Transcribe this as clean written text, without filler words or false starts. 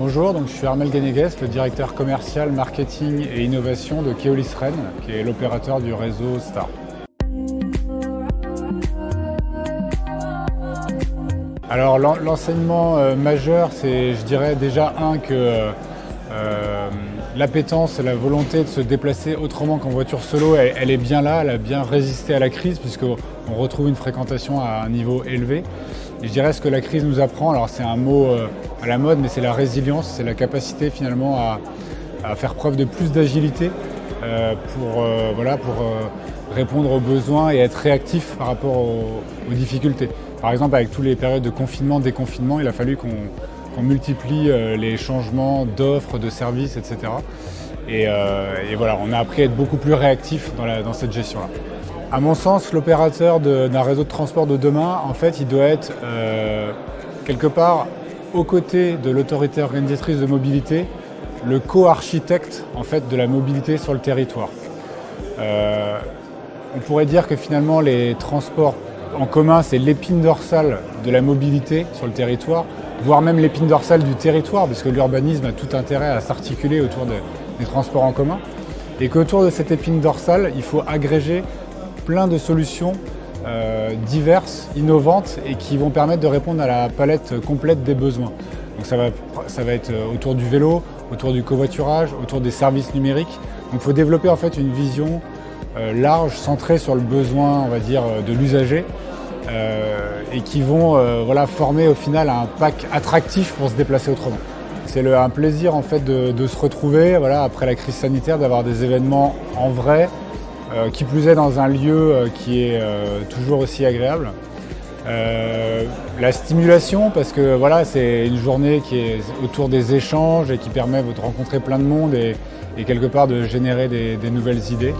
Bonjour, donc je suis Armel Ganeguest, le directeur commercial, marketing et innovation de Keolis Rennes, qui est l'opérateur du réseau Star. Alors l'enseignement majeur, c'est, je dirais déjà que l'appétence et la volonté de se déplacer autrement qu'en voiture solo, elle est bien là, elle a bien résisté à la crise puisqu'on retrouve une fréquentation à un niveau élevé. Et je dirais ce que la crise nous apprend, alors c'est un mot à la mode, mais c'est la résilience, c'est la capacité finalement à faire preuve de plus d'agilité pour répondre aux besoins et être réactif par rapport aux difficultés. Par exemple, avec toutes les périodes de confinement, déconfinement, il a fallu qu'on multiplie les changements d'offres, de services, etc. Et voilà, on a appris à être beaucoup plus réactif dans cette gestion-là. À mon sens, l'opérateur d'un réseau de transport de demain, en fait, il doit être quelque part aux côtés de l'autorité organisatrice de mobilité, le co-architecte en fait, de la mobilité sur le territoire. On pourrait dire que finalement, les transports en commun, c'est l'épine dorsale de la mobilité sur le territoire, voire même l'épine dorsale du territoire, puisque l'urbanisme a tout intérêt à s'articuler autour des transports en commun. Et qu'autour de cette épine dorsale, il faut agréger plein de solutions diverses, innovantes et qui vont permettre de répondre à la palette complète des besoins. Donc ça va être autour du vélo, autour du covoiturage, autour des services numériques. Donc il faut développer en fait une vision large, centrée sur le besoin, on va dire, de l'usager et qui vont former au final un pack attractif pour se déplacer autrement. C'est un plaisir en fait de se retrouver après la crise sanitaire, d'avoir des événements en vrai, qui plus est dans un lieu qui est toujours aussi agréable. La stimulation, parce que c'est une journée qui est autour des échanges et qui permet de rencontrer plein de monde et quelque part de générer des nouvelles idées.